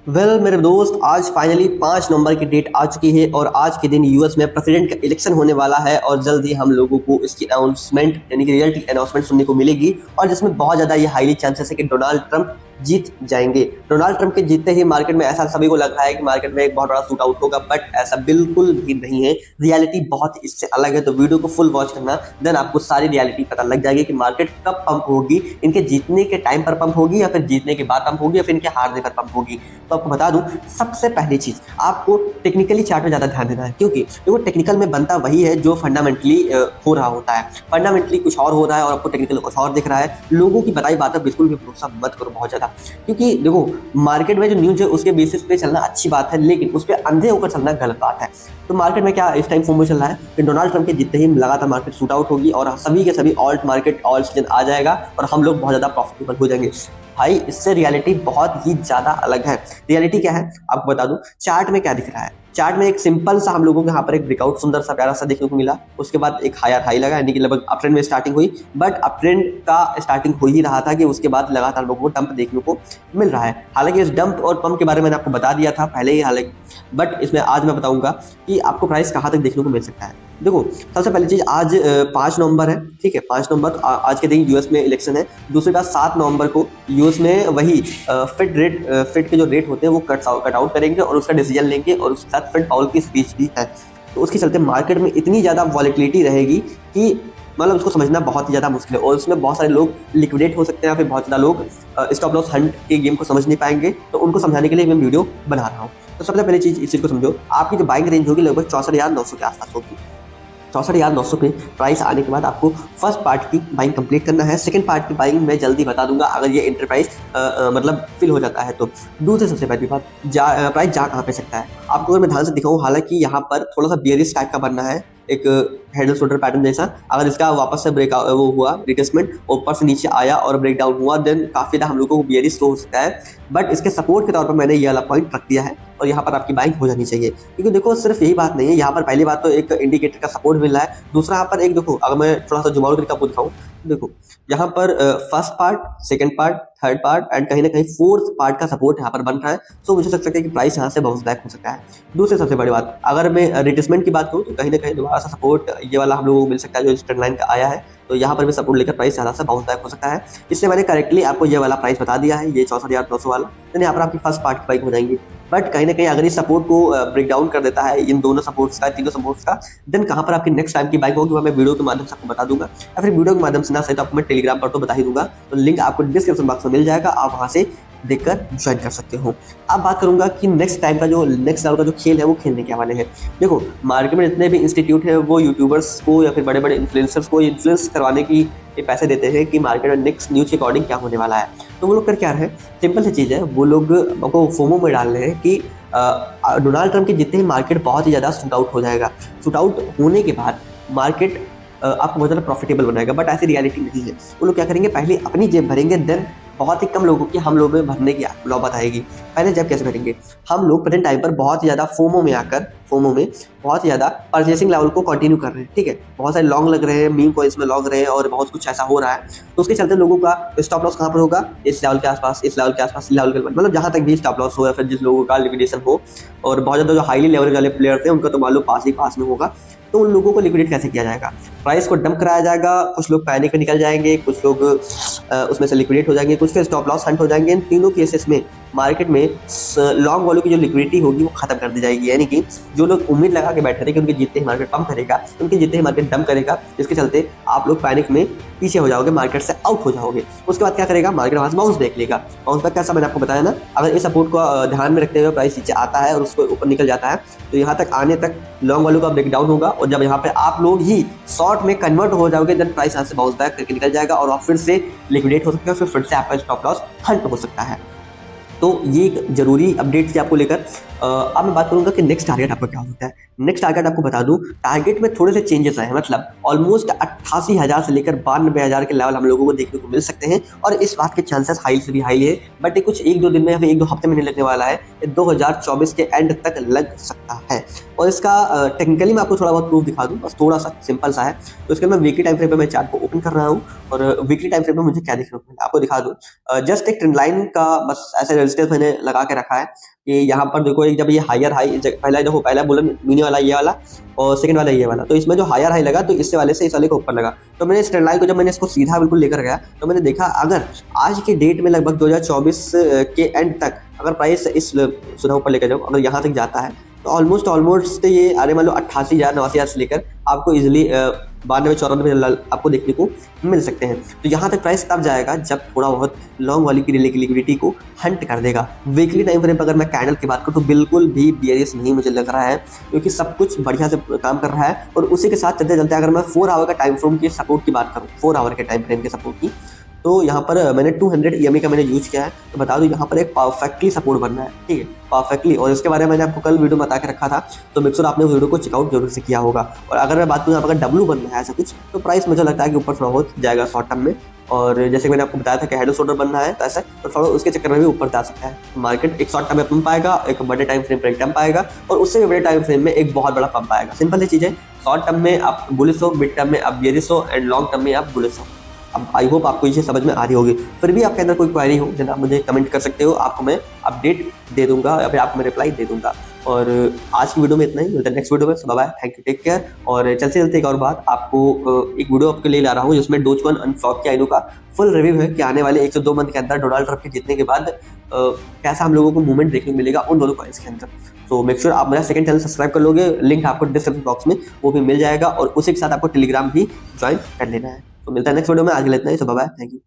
मेरे दोस्त, आज फाइनली 5 नवंबर की डेट आ चुकी है और आज के दिन यूएस में प्रेसिडेंट का इलेक्शन होने वाला है और जल्द ही हम लोगों को इसकी अनाउंसमेंट यानी कि रियलिटी अनाउंसमेंट सुनने को मिलेगी और जिसमें बहुत ज़्यादा ये हाईली चांसेस है कि डोनाल्ड ट्रंप जीत जाएंगे। डोनाल्ड ट्रंप के जीतते ही मार्केट में ऐसा सभी को लग रहा है कि मार्केट में एक बहुत बड़ा शूट आउट होगा, बट ऐसा बिल्कुल भी नहीं है। रियलिटी बहुत इससे अलग है, तो वीडियो को फुल वॉच करना, देन आपको सारी रियलिटी पता लग जाएगी कि मार्केट कब पंप होगी, इनके जीतने के टाइम पर पंप होगी या फिर जीतने के बाद पंप होगी या फिर इनके हारने पर पंप होगी। तो आपको बता दूं, सबसे पहली चीज आपको टेक्निकली चार्ट में ज्यादा ध्यान देना है, क्योंकि देखो टेक्निकल में बनता वही है जो फंडामेंटली हो रहा होता है। फंडामेंटली कुछ और हो रहा है और आपको टेक्निकल कुछ और दिख रहा है। लोगों की बताई बात बिल्कुल भी भरोसा मत करो बहुत ज्यादा, क्योंकि देखो मार्केट में जो न्यूज है उसके बेसिस पे चलना अच्छी बात है, लेकिन उस पर अंधे होकर चलना गलत बात है। तो मार्केट में क्या इस टाइम फॉर्म चल रहा है कि डोनाल्ड ट्रंप के जीतते ही लगातार मार्केट शूट आउट होगी और सभी के सभी ऑल्ट मार्केट ऑल्ट सीजन आ जाएगा और हम लोग बहुत ज्यादा प्रॉफिटेबल हो जाएंगे। भाई इससे रियलिटी बहुत ही ज्यादा अलग है। रियलिटी क्या है आपको बता दूं, चार्ट में क्या दिख रहा है। चार्ट में एक सिंपल सा हम लोगों को यहाँ पर एक ब्रेकआउट सुंदर सा प्यारा सा देखने को मिला, उसके बाद एक हायर हाई लगा, यानी कि लगभग अप ट्रेंड में स्टार्टिंग हुई, बट अप ट्रेंड का स्टार्टिंग हो ही रहा था कि उसके बाद लगातार लोगों को डंप देखने को मिल रहा है। हालांकि इस डंप और पंप के बारे में मैंने आपको बता दिया था पहले ही, हालांकि बट इसमें आज मैं बताऊंगा कि आपको प्राइस कहाँ तक देखने को मिल सकता है। देखो सबसे पहली चीज, आज 5 नवंबर है, ठीक है। 5 नवंबर आज के दिन यूएस में इलेक्शन है। दूसरी बात, 7 नवंबर को यूएस में वही फिट के जो रेट होते हैं वो कट आउट करेंगे और उसका डिसीजन लेंगे और उसके साथ फिट पाउल की स्पीच भी है। तो उसके चलते मार्केट में इतनी ज़्यादा वॉलेटिलिटी रहेगी कि मतलब उसको समझना बहुत ही ज़्यादा मुश्किल है और उसमें बहुत सारे लोग लिक्विडेट हो सकते हैं या फिर बहुत ज़्यादा लोग स्टॉप लॉस हंट के गेम को समझ नहीं पाएंगे। तो उनको समझाने के लिए मैं वीडियो बना रहा हूँ। तो सबसे पहली चीज़ इस चीज़ को समझो, आपकी जो बाइंग रेंज होगी लगभग 64,900 के आसपास होगी। 64,900 पे प्राइस आने के बाद आपको फर्स्ट पार्ट की बाइंग कंप्लीट करना है। सेकंड पार्ट की बाइंग मैं जल्दी बता दूंगा अगर ये एंटरप्राइज मतलब फिल हो जाता है तो। दूसरी सबसे पहली बात, प्राइस जा कहाँ पे सकता है आपको अगर मैं ध्यान से दिखाऊं, हालांकि यहाँ पर थोड़ा सा बेयरिश टाइप का बनना है, एक हेड एंड शोल्डर पैटर्न जैसा। अगर इसका वापस से ब्रेक वो हुआ रिटेस्टमेंट, ऊपर से नीचे आया और ब्रेक डाउन हुआ, देन काफी हम लोगों को बेयरिश हो सकता है। बट इसके सपोर्ट के तौर पर मैंने ये वाला पॉइंट रख दिया है और यहाँ पर आपकी बाइंग हो जानी चाहिए, क्योंकि देखो सिर्फ यही बात नहीं है। यहाँ पर पहली बात तो एक इंडिकेटर का सपोर्ट मिल रहा है, दूसरा यहाँ पर एक देखो, अगर मैं थोड़ा सा जुम आउट करके आपको दिखाऊं, देखो यहाँ पर first part, second part, third part and कहीं ना कहीं फोर्थ पार्ट का सपोर्ट यहाँ पर बन रहा है। सो मुझे लग सकता है कि प्राइस यहाँ से बाउंस बैक हो सकता है। दूसरी सबसे बड़ी बात, अगर मैं रिट्रेसमेंट की बात करूँ तो कहीं ना कहीं दोबारा सा सपोर्ट ये वाला हम लोगों को मिल सकता है जो इस ट्रेंड लाइन का आया है। तो यहाँ पर भी सपोर्ट लेकर प्राइस ज़्यादा से बाउंस बैक हो सकता है। इससे मैंने करेक्टली आपको ये वाला प्राइस बता दिया है, ये 64,900 वाला। तो यहाँ पर आपकी फर्स्ट पार्ट की बाइक हो जाएंगी। बट कहीं ना कहीं अगर इस सपोर्ट को ब्रेक डाउन कर देता है, इन दोनों सपोर्ट्स का, तीनों सपोर्ट्स का, देन कहाँ पर आपकी नेक्स्ट टाइम की बाइक होगी वो मैं वीडियो के माध्यम से आपको बता दूंगा, या फिर वीडियो के माध्यम से ना सही तो आपको मैं टेलीग्राम पर तो बता ही दूंगा। तो लिंक आपको डिस्क्रिप्शन बॉक्स में मिल जाएगा, आप वहाँ से देखकर ज्वाइन कर सकते हो। अब बात करूंगा कि नेक्स्ट टाइम का जो नेक्स्ट लेवल का जो खेल है वो खेलने के वाले हैं। देखो मार्केट में जितने भी इंस्टीट्यूट है वो यूट्यूबर्स को या फिर बड़े बड़े इन्फ्लुएंसर्स को इन्फ्लुएंस करवाने की ये पैसे देते हैं कि मार्केट में नेक्स्ट न्यूज के अकॉर्डिंग क्या होने वाला है। तो वो लोग कर क्या रहे हैं, सिंपल सी चीज़ है, वो लोग आपको फोमो में डाल रहे हैं कि डोनाल्ड ट्रंप के जितने ही मार्केट बहुत ही ज़्यादा शूट आउट हो जाएगा। शूट आउट होने के बाद मार्केट आपको बहुत ज़्यादा प्रॉफिटेबल बनाएगा, बट ऐसी रियलिटी नहीं है। वो लोग क्या करेंगे, पहले अपनी जेब भरेंगे, देन बहुत ही कम लोगों की हम लोग में भरने की नौबत आएगी। पहले जेब कैसे भरेंगे, हम लोग प्रेजेंट टाइम पर बहुत ही ज़्यादा फोमो में बहुत ही ज़्यादा परचेसिंग लेवल को कंटिन्यू कर रहे हैं, ठीक है। बहुत सारे लॉन्ग लग रहे हैं, मीम कॉइन्स में लॉन्ग रहे हैं और बहुत कुछ ऐसा हो रहा है। तो उसके चलते लोगों का स्टॉप लॉस कहाँ पर होगा, इस लेवल के आसपास, इस लेवल के आसपास, लेवल के मतलब जहाँ तक भी स्टॉप लॉस हो या फिर जिस लोगों का लिक्विडेशन हो। और बहुत ज़्यादा जो हाईली लेवल वाले प्लेयर थे उनका तो मान लो पास ही पास में होगा। तो उन लोगों को लिक्विडेट कैसे किया जाएगा, प्राइस को डंप कराया जाएगा, कुछ लोग पैनिक में निकल जाएंगे, कुछ लोग उसमें से लिक्विडेट हो जाएंगे, कुछ के स्टॉप लॉस हंट हो जाएंगे। इन तीनों केसेस में मार्केट में लॉन्ग वालों की जो लिक्विडिटी होगी वो खत्म कर दी जाएगी, यानी कि जो लोग उम्मीद लगा के बैठे थे कि उनके जीतते ही मार्केट पंप करेगा, उनके जीतते ही मार्केट डंप करेगा, जिसके चलते आप लोग पैनिक में पीछे हो जाओगे, मार्केट से आउट हो जाओगे। उसके बाद क्या करेगा, मार्केट वहां से बाउंस बैक लेगा। बाउंस बैक कैसा मैंने आपको बताया ना, अगर इस सपोर्ट को ध्यान में रखते हुए प्राइस नीचे आता है और उसको ऊपर निकल जाता है तो यहाँ तक आने तक लॉन्ग वालों का ब्रेकडाउन होगा, और जब यहाँ पे आप लोग ही शॉर्ट में कन्वर्ट हो जाओगे देन प्राइस यहाँ से बाउंस बैक करके निकल जाएगा और आप फिर से लिक्विडेट हो सकते हैं, फिर से आपका स्टॉप लॉस हंट हो सकता है। तो ये एक जरूरी अपडेट थी आपको लेकर। अब मैं बात करूंगा कि नेक्स्ट टारगेट आपका क्या हो सकता है। नेक्स्ट टारगेट आपको बता दूं, टारगेट में थोड़े से चेंजेस आए हैं, मतलब ऑलमोस्ट 88,000 से लेकर 92,000 के लेवल हम लोगों को देखने को मिल सकते हैं और इस बात के चांसेस हाई से भी हाई है। बट ये कुछ 1-2 दिन में या फिर 1-2 हफ्ते में नहीं लगने वाला है, 2024 के एंड तक लग सकता है। और इसका टेक्निकली मैं आपको थोड़ा बहुत प्रूफ दिखा दूँ, बस थोड़ा सा सिंपल सा है। तो इसके मैं वीकली टाइम फ्रेम पे मैं चार्ट को ओपन कर रहा हूँ और वीकली टाइम फ्रेम पे मुझे क्या देखने को मिला आपको दिखा दूँ। जस्ट एक ट्रेंड लाइन का बस ऐसे रेजिस्टेंस मैंने लगा के रखा है कि यहाँ पर देखो एक जब ये हायर हाई पहला देखो पहला बुलन मीनी वाला ये वाला और सेकंड वाला ये वाला, तो इसमें जो हायर हाई लगा तो इससे वाले से इस वाले को ऊपर लगा। तो मैंने इस ट्रेंड लाइन को जब मैंने इसको सीधा बिल्कुल लेकर गया तो मैंने देखा अगर आज के डेट में लगभग 2024 के एंड तक अगर प्राइस इस सुधा ऊपर लेकर जाओ, अगर यहाँ तक जाता है तो ऑलमोस्ट ये अरे मान लो 88,000 89,000 से लेकर आपको इजिली 92-94 आपको देखने को मिल सकते हैं। तो यहाँ तक प्राइस तब जाएगा जब थोड़ा बहुत लॉन्ग वाली की लिक्विडिटी को हंट कर देगा। वीकली टाइम फ्रेम पर अगर मैं कैंडल की बात करूँ तो बिल्कुल भी बियरिश नहीं मुझे लग रहा है, क्योंकि सब कुछ बढ़िया से काम कर रहा है। और उसी के साथ चलते चलते अगर मैं 4 आवर का टाइम फ्रेम की सपोर्ट की बात करूँ, 4 आवर के टाइम फ्रेम के सपोर्ट की, तो यहाँ पर मैंने 200 EMA का मैंने यूज किया है। तो बता दूं यहाँ पर एक परफेक्टली सपोर्ट बनना है, ठीक है, परफेक्टली। और इसके बारे में मैंने आपको कल वीडियो में बता के रखा था, तो मेक श्योर आपने उस वीडियो को चेकआउट जरूर से किया होगा। और अगर मैं बात करूँ यहाँ पर डब्लू बनना है ऐसा कुछ, तो प्राइस मुझे लगता है कि ऊपर थोड़ा बहुत जाएगा शॉर्ट टर्म में। और जैसे मैंने आपको बताया था कि हेड एंड शोल्डर बनना है, तो ऐसा तो थोड़ा उसके चक्कर में भी ऊपर जा सकता है। मार्केट एक शॉर्ट टर्म में पंप आएगा, एक बड़े टाइम फ्रेम पर एक टम्प आएगा, और उससे भी बड़े टाइम फ्रेम में एक बहुत बड़ा पंप आएगा। सिंपल सी चीज़ है, शॉर्ट टर्म में आप बुलिश हो, मिड टर्म में आप बेरिश हो, एंड लॉन्ग टर्म में आप बुलिश हो। अब आई होप आपको ये चीज़ समझ में आ रही होगी। फिर भी आपके अंदर कोई क्वेरी हो देन आप मुझे कमेंट कर सकते हो, आपको मैं अपडेट दे दूंगा या फिर आपको मैं रिप्लाई दे दूंगा। और आज की वीडियो में इतना ही, मिलता है नेक्स्ट वीडियो में। Bye bye, thank you, take care. और चलते चलते एक और बात, आपको एक वीडियो आपके लिए ला रहा हूँ जिसमें डोजकॉइन अनफ्लॉप के आइनू का फुल रिव्यू है कि आने वाले 1 से 2 मंथ के अंदर डोनाल्ड ट्रंप के जीतने के बाद कैसा हम लोगों को मूवमेंट देखने को मिलेगा उन दोनों कॉइन्स के अंदर। तो मेक श्योर आप मेरा सेकंड चैनल सब्सक्राइब कर लोगे, लिंक आपको डिस्क्रिप्शन बॉक्स में वो भी मिल जाएगा, और उसी के साथ आपको टेलीग्राम भी ज्वाइन कर लेना है। तो मिलता है नेक्स्ट वीडियो में, आज के लिए इतना ही। Bye bye, thank you.